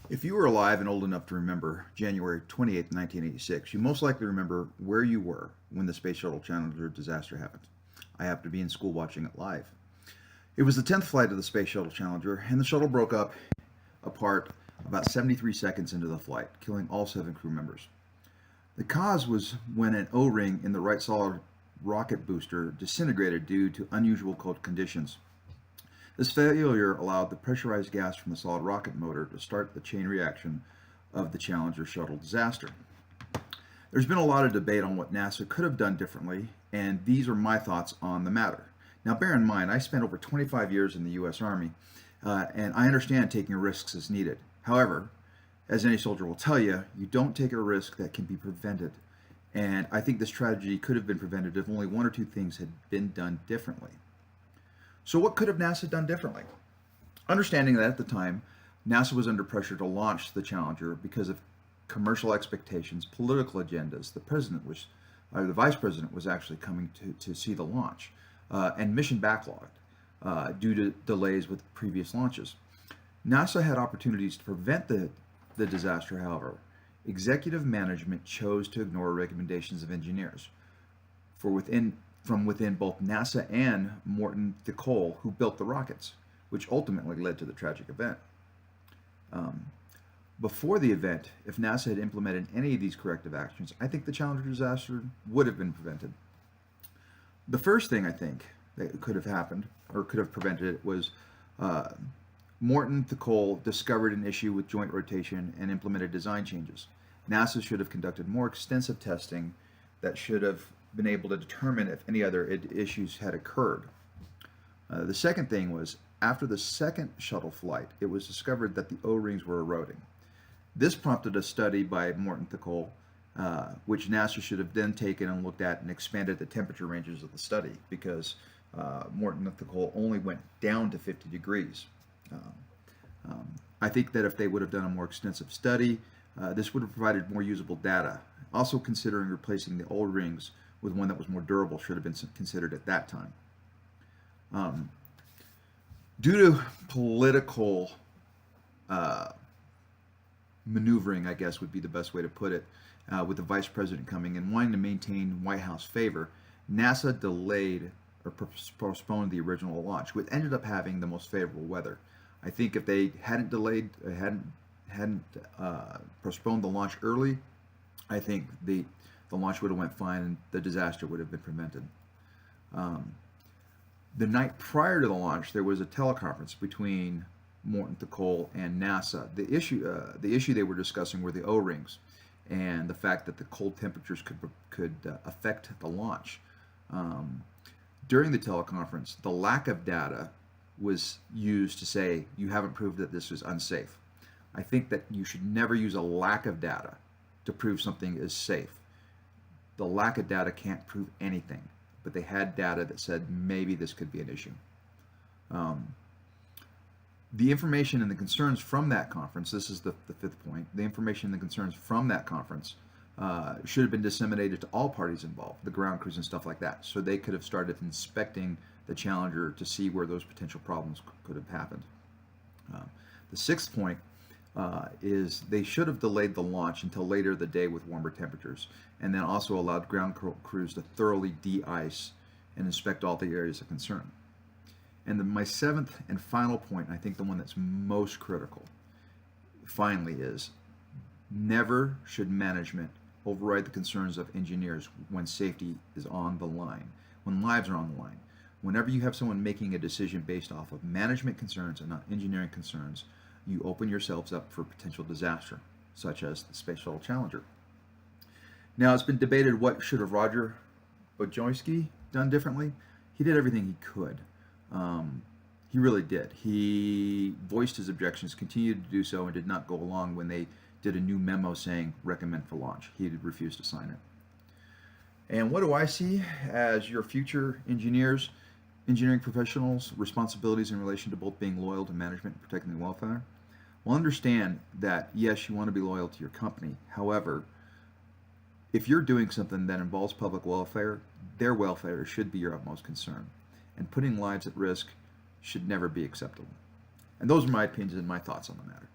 If you were alive and old enough to remember January 28th, 1986, you most likely remember where you were when the Space Shuttle Challenger disaster happened. I happened to be in school watching it live. It was the 10th flight of the Space Shuttle Challenger, and the shuttle broke up apart about 73 seconds into the flight, killing all 7 crew members. The cause was when an O-ring in the right solid rocket booster disintegrated due to unusual cold conditions. This failure allowed the pressurized gas from the solid rocket motor to start the chain reaction of the Challenger shuttle disaster. There's been a lot of debate on what NASA could have done differently, and these are my thoughts on the matter. Now, bear in mind, I spent over 25 years in the U.S. Army, and I understand taking risks is needed. However, as any soldier will tell you, you don't take a risk that can be prevented. And I think this tragedy could have been prevented if only 1 or 2 things had been done differently. So what could have NASA done differently? Understanding that at the time, NASA was under pressure to launch the Challenger because of commercial expectations, political agendas. The vice president was actually coming to see the launch, and mission backlogged due to delays with previous launches. NASA had opportunities to prevent the disaster, however. Executive management chose to ignore recommendations of engineers from within both NASA and Morton Thickole, who built the rockets, which ultimately led to the tragic event. Before the event, if NASA had implemented any of these corrective actions, I think the Challenger disaster would have been prevented. The first thing I think that could have happened, or could have prevented it, was Morton Thickole discovered an issue with joint rotation and implemented design changes. NASA should have conducted more extensive testing that should have been able to determine if any other issues had occurred. The second thing was, after the second shuttle flight, it was discovered that the O-rings were eroding. This prompted a study by Morton Thickole, which NASA should have then taken and looked at and expanded the temperature ranges of the study, because Morton Thickole only went down to 50 degrees. I think that if they would have done a more extensive study, this would have provided more usable data. Also, considering replacing the old rings with one that was more durable should have been considered at that time. Due to political maneuvering, I guess would be the best way to put it, with the vice president coming and wanting to maintain White House favor, NASA delayed or postponed the original launch, which ended up having the most favorable weather. I think if they hadn't postponed the launch early, I think the launch would have went fine and the disaster would have been prevented. The night prior to the launch, there was a teleconference between Morton Thickole and NASA. The issue they were discussing were the O-rings and the fact that the cold temperatures could affect the launch. During the teleconference, the lack of data was used to say, you haven't proved that this is unsafe. I think that you should never use a lack of data to prove something is safe. The lack of data can't prove anything, but they had data that said maybe this could be an issue. The information and the concerns from that conference, this is the 5th point, the information and the concerns from that conference should have been disseminated to all parties involved, the ground crews and stuff like that, so they could have started inspecting the Challenger to see where those potential problems could have happened. The 6th point is they should have delayed the launch until later the day with warmer temperatures, and then also allowed ground crews to thoroughly de-ice and inspect all the areas of concern. And my 7th and final point, I think the one that's most critical, finally, is never should management override the concerns of engineers when safety is on the line, when lives are on the line. Whenever you have someone making a decision based off of management concerns and not engineering concerns, you open yourselves up for potential disaster, such as the Space Shuttle Challenger. Now, it's been debated what should have Roger Wojcicki done differently. He did everything he could. He really did. He voiced his objections, continued to do so, and did not go along when they did a new memo saying recommend for launch. He refused to sign it. And what do I see as your future engineering professionals' responsibilities in relation to both being loyal to management and protecting the welfare? Well, understand that, yes, you want to be loyal to your company. However, if you're doing something that involves public welfare, their welfare should be your utmost concern. And putting lives at risk should never be acceptable. And those are my opinions and my thoughts on the matter.